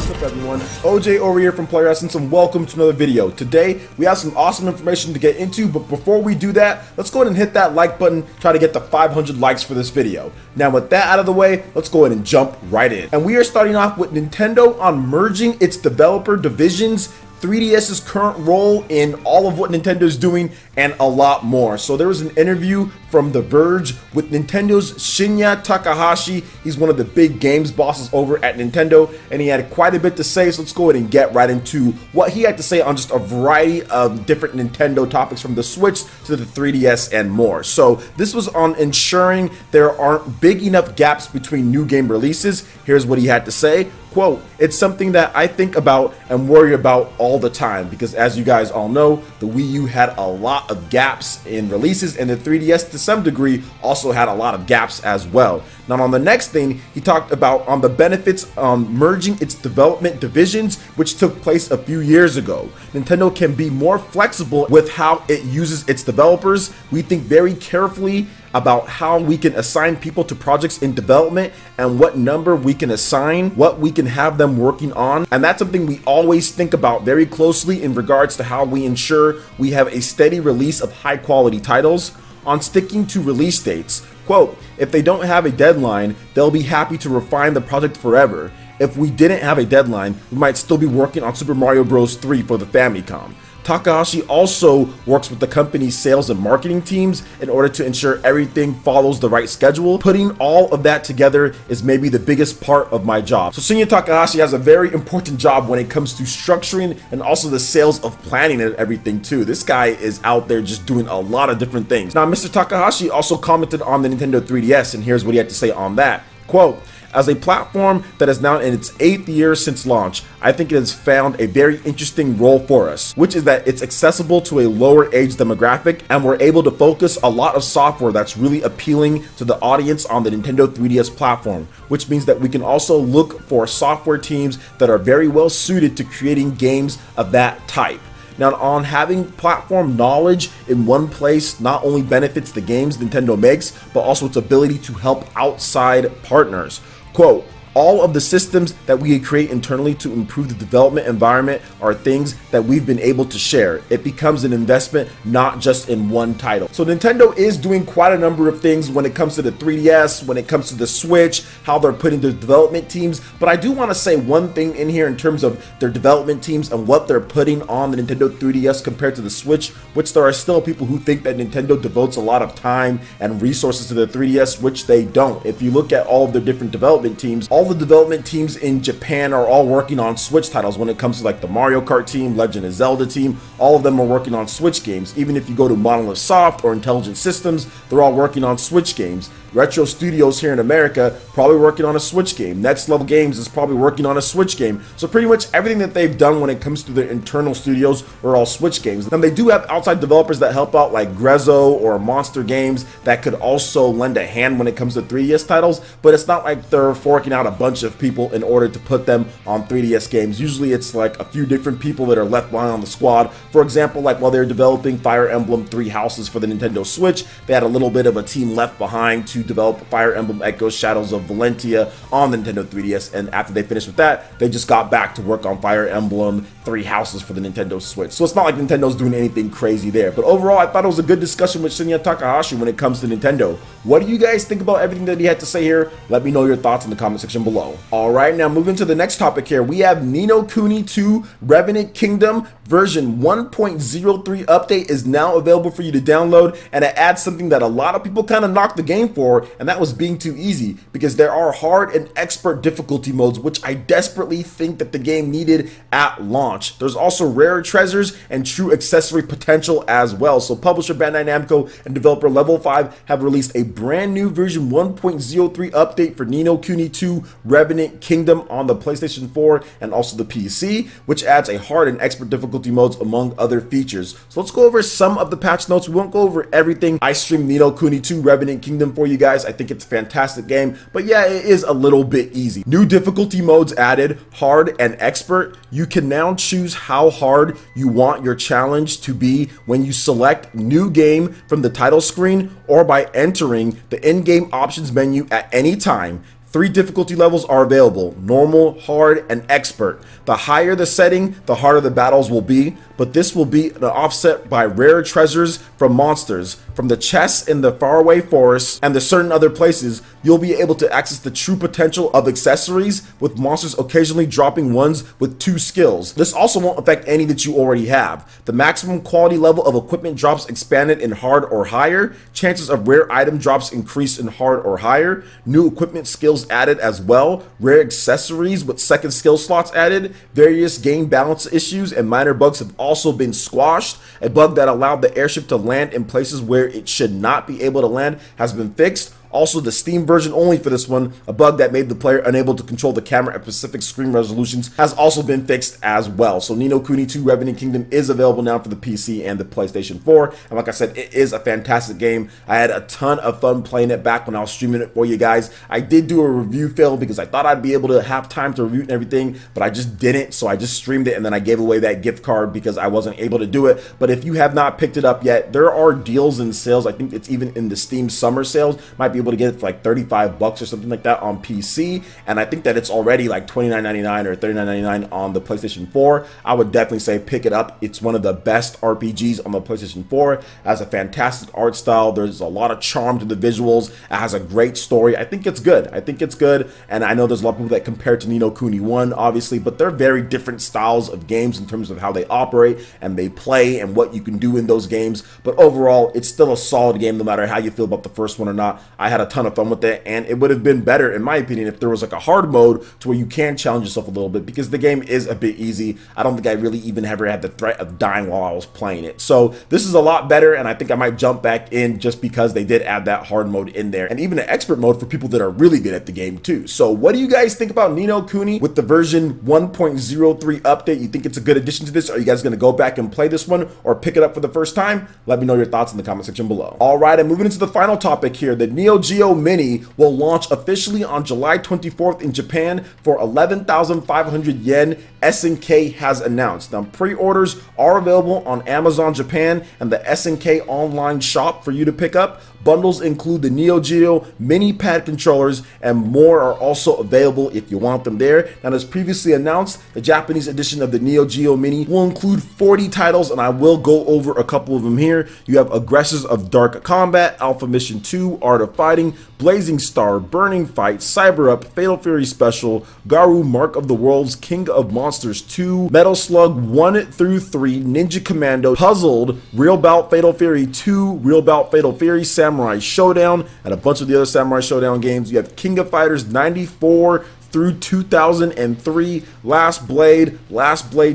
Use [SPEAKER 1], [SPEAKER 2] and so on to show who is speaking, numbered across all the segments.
[SPEAKER 1] What's up everyone, OJ over here from Player Essence and welcome to another video. Today we have some awesome information to get into, but before we do that, let's go ahead and hit that like button, try to get to 500 likes for this video. Now with that out of the way, let's go ahead and jump right in. And we are starting off with Nintendo on merging its developer divisions, 3DS's current role in all of what Nintendo's doing, and a lot more. So there was an interview from The Verge with Nintendo's Shinya Takahashi. He's one of the big games bosses over at Nintendo, and he had quite a bit to say, so let's go ahead and get right into what he had to say on just a variety of different Nintendo topics, from the Switch to the 3DS and more. So this was on ensuring there aren't big enough gaps between new game releases. Here's what he had to say. Quote, "It's something that I think about and worry about all the time, because as you guys all know, the Wii U had a lot of gaps in releases, and the 3DS to some degree also had a lot of gaps as well." Now on the next thing, he talked about on the benefits on merging its development divisions, which took place a few years ago. Nintendo can be more flexible with how it uses its developers. We think very carefully about how we can assign people to projects in development and what number we can assign, what we can have them working on. And that's something we always think about very closely in regards to how we ensure we have a steady release of high quality titles. On sticking to release dates, quote, "If they don't have a deadline, they'll be happy to refine the project forever. If we didn't have a deadline, we might still be working on Super Mario Bros. 3 for the Famicom." Takahashi also works with the company's sales and marketing teams in order to ensure everything follows the right schedule. Putting all of that together is maybe the biggest part of my job. So Shinya Takahashi has a very important job when it comes to structuring and also the sales of planning and everything too. This guy is out there just doing a lot of different things. Now Mr. Takahashi also commented on the Nintendo 3DS, and here's what he had to say on that. Quote, "As a platform that is now in its 8th year since launch, I think it has found a very interesting role for us, which is that it's accessible to a lower age demographic, and we're able to focus a lot of software that's really appealing to the audience on the Nintendo 3DS platform, which means that we can also look for software teams that are very well suited to creating games of that type." Now, on having platform knowledge in one place not only benefits the games Nintendo makes, but also its ability to help outside partners. Quote, "All of the systems that we create internally to improve the development environment are things that we've been able to share. It becomes an investment, not just in one title." So Nintendo is doing quite a number of things when it comes to the 3DS, when it comes to the Switch, how they're putting their development teams. But I do want to say one thing in here in terms of their development teams and what they're putting on the Nintendo 3DS compared to the Switch, which there are still people who think that Nintendo devotes a lot of time and resources to the 3DS, which they don't. If you look at all of their different development teams, all the development teams in Japan are all working on Switch titles. When it comes to like the Mario Kart team, Legend of Zelda team, all of them are working on Switch games. Even if you go to Monolith Soft or Intelligent Systems, they're all working on Switch games. Retro Studios here in America probably working on a Switch game. Next Level Games is probably working on a Switch game. So pretty much everything that they've done when it comes to their internal studios are all Switch games. And they do have outside developers that help out, like Grezzo or Monster Games, that could also lend a hand when it comes to 3DS titles, but it's not like they're forking out a bunch of people in order to put them on 3DS games. Usually it's like a few different people that are left behind on the squad. For example, like while they were developing Fire Emblem Three Houses for the Nintendo Switch, they had a little bit of a team left behind to develop Fire Emblem Echoes Shadows of Valentia on the Nintendo 3DS, and after they finished with that, they just got back to work on Fire Emblem Three Houses for the Nintendo Switch. So it's not like Nintendo's doing anything crazy there. But overall, I thought it was a good discussion with Shinya Takahashi when it comes to Nintendo. What do you guys think about everything that he had to say here? Let me know your thoughts in the comment section below. Alright, now moving to the next topic here, we have Neo Kuni 2 Revenant Kingdom version 1.03 update is now available for you to download, and it adds something that a lot of people kind of knocked the game for, and that was being too easy, because there are hard and expert difficulty modes, which I desperately think that the game needed at launch. There's also rare treasures and true accessory potential as well. So publisher Bandai Namco and developer Level 5 have released a brand new version 1.03 update for Neo Kuni 2 Revenant Kingdom on the PlayStation 4 and also the PC, which adds a hard and expert difficulty modes among other features. So let's go over some of the patch notes. We won't go over everything. I streamed Neo Kuni 2 Revenant Kingdom for you guys. I think it's a fantastic game, but yeah, it is a little bit easy. New difficulty modes added, hard and expert. You can now choose how hard you want your challenge to be when you select new game from the title screen or by entering the in-game options menu at any time. 3 difficulty levels are available: normal, hard, and expert. The higher the setting, the harder the battles will be, but this will be offset by rare treasures from monsters. From the chests in the faraway forests and the certain other places, you'll be able to access the true potential of accessories, with monsters occasionally dropping ones with 2 skills. This also won't affect any that you already have. The maximum quality level of equipment drops expanded in hard or higher. Chances of rare item drops increase in hard or higher. New equipment skills added as well. Rare accessories with second skill slots added. Various game balance issues and minor bugs have also been squashed. A bug that allowed the airship to land in places where it should not be able to land has been fixed. Also, the Steam version only for this one, a bug that made the player unable to control the camera at specific screen resolutions, has also been fixed as well. So Ni no Kuni 2 Revenant Kingdom is available now for the PC and the PlayStation 4. And like I said, it is a fantastic game. I had a ton of fun playing it back when I was streaming it for you guys. I did do a review fail because I thought I'd be able to have time to review and everything, but I just didn't. So I just streamed it and then I gave away that gift card because I wasn't able to do it. But if you have not picked it up yet, there are deals and sales. I think it's even in the Steam summer sales. Might be able to get it for like 35 bucks or something like that on PC, and I think that it's already like $29.99 or $39.99 on the PlayStation 4. I would definitely say pick it up. It's one of the best RPGs on the PlayStation 4. It has a fantastic art style. There's a lot of charm to the visuals. It has a great story. I think it's good. I think it's good, and I know there's a lot of people that compare it to Ni no Kuni 1, obviously, but they're very different styles of games in terms of how they operate and they play and what you can do in those games. But overall, it's still a solid game no matter how you feel about the first one or not. I had a ton of fun with it, and it would have been better in my opinion if there was like a hard mode to where you can challenge yourself a little bit, because the game is a bit easy. I don't think I really even ever had the threat of dying while I was playing it. So this is a lot better, and I think I might jump back in just because they did add that hard mode in there, and even an expert mode for people that are really good at the game too. So what do you guys think about Ni no Kuni with the version 1.03 update? You think it's a good addition to this? Are you guys going to go back and play this one or pick it up for the first time? Let me know your thoughts in the comment section below. All right, and moving into the final topic here, the Neo Geo Mini will launch officially on July 24th in Japan for 11,500 yen, SNK has announced. Now, pre-orders are available on Amazon Japan and the SNK online shop for you to pick up. Bundles include the Neo Geo Mini pad controllers, and more are also available if you want them there. Now, as previously announced, the Japanese edition of the Neo Geo Mini will include 40 titles, and I will go over a couple of them here. You have Aggressors of Dark Combat, Alpha Mission 2, Art of Fighting, Blazing Star, Burning Fight, Cyber Up, Fatal Fury Special, Garou Mark of the Worlds, King of Monsters 2, Metal Slug 1 through 3, Ninja Commando, Puzzled, Real Bout Fatal Fury 2, Real Bout Fatal Fury, Samurai Showdown, and a bunch of the other Samurai Showdown games. You have King of Fighters 94 through 2003, Last Blade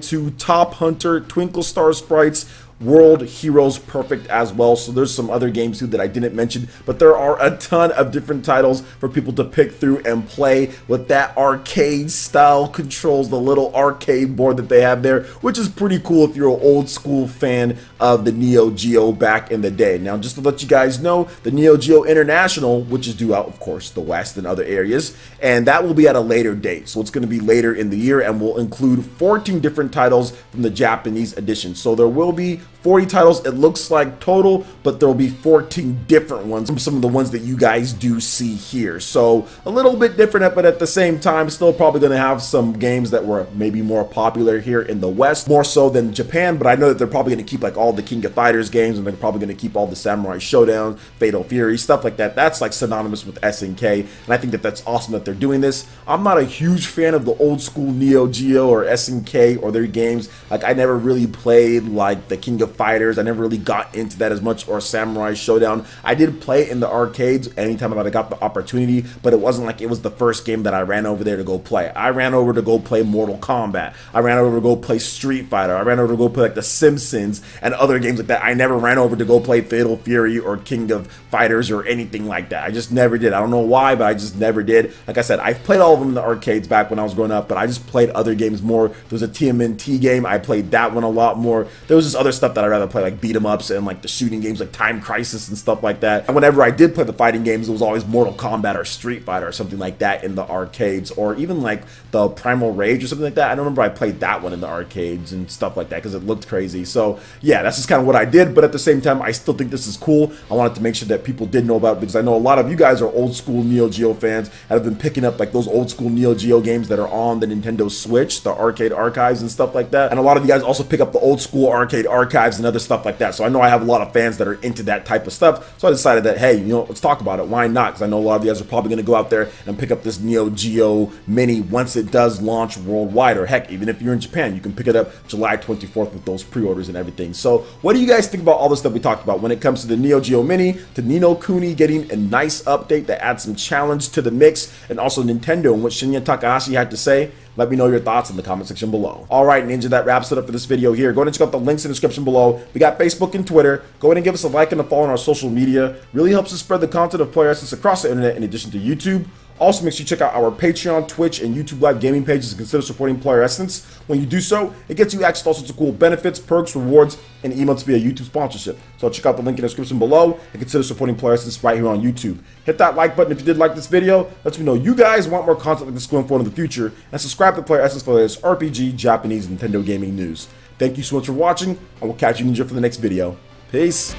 [SPEAKER 1] 2, Top Hunter, Twinkle Star Sprites, World Heroes Perfect as well. So there's some other games too that I didn't mention, but there are a ton of different titles for people to pick through and play with that arcade style controls, the little arcade board that they have there, which is pretty cool if you're an old school fan of the Neo Geo back in the day. Now, just to let you guys know, the Neo Geo International, which is due out, of course, the West and other areas, and that will be at a later date. So it's going to be later in the year and will include 14 different titles from the Japanese edition. So there will be 40 titles, it looks like, total, but there will be 14 different ones from some of the ones that you guys do see here. So a little bit different, but at the same time, still probably going to have some games that were maybe more popular here in the West, more so than Japan. But I know that they're probably going to keep like all the King of Fighters games, and they're probably going to keep all the Samurai Showdown, Fatal Fury, stuff like that. That's like synonymous with SNK, and I think that that's awesome that they're doing this. I'm not a huge fan of the old school Neo Geo or SNK or their games. Like, I never really played like the King of Fighters. I never really got into that as much, or Samurai Showdown. I did play it in the arcades anytime I got the opportunity, but it wasn't like it was the first game that I ran over there to go play. I ran over to go play Mortal Kombat. I ran over to go play Street Fighter. I ran over to go play like The Simpsons and other games like that. I never ran over to go play Fatal Fury or King of Fighters or anything like that. I just never did. I don't know why, but I just never did. Like I said, I've played all of them in the arcades back when I was growing up, but I just played other games more. There was a TMNT game. I played that one a lot more. There was just other stuff that I'd rather play like beat 'em ups and like the shooting games like Time Crisis and stuff like that. And whenever I did play the fighting games, it was always Mortal Kombat or Street Fighter or something like that in the arcades, or even like the Primal Rage or something like that. I don't remember I played that one in the arcades and stuff like that because it looked crazy. So yeah, that's just kind of what I did, but at the same time, I still think this is cool. I wanted to make sure that people did know about it because I know a lot of you guys are old school Neo Geo fans and have been picking up like those old school Neo Geo games that are on the Nintendo Switch, the arcade archives and stuff like that. And a lot of you guys also pick up the old school arcade archives and other stuff like that. So I know I have a lot of fans that are into that type of stuff. So I decided that, hey, you know, let's talk about it. Why not? Because I know a lot of you guys are probably going to go out there and pick up this Neo Geo Mini once it does launch worldwide, or heck, even if you're in Japan, you can pick it up July 24th with those pre-orders and everything. So what do you guys think about all this stuff we talked about when it comes to the Neo Geo Mini, to No Kuni getting a nice update that adds some challenge to the mix, and also Nintendo and what Shinya Takahashi had to say? Let me know your thoughts in the comment section below. Alright, Ninja, that wraps it up for this video here. Go ahead and check out the links in the description below. We got Facebook and Twitter. Go ahead and give us a like and a follow on our social media. Really helps us spread the content of Player Essence across the internet in addition to YouTube. Also, make sure you check out our Patreon, Twitch, and YouTube Live gaming pages and consider supporting Player Essence. When you do so, it gets you access to all sorts of cool benefits, perks, rewards, and emotes via YouTube sponsorship. So check out the link in the description below and consider supporting Player Essence right here on YouTube. Hit that like button if you did like this video. Let me know you guys want more content like this going forward in the future. And subscribe to Player Essence for the latest RPG, Japanese, and Nintendo gaming news. Thank you so much for watching, and we'll catch you, Ninja, for the next video. Peace.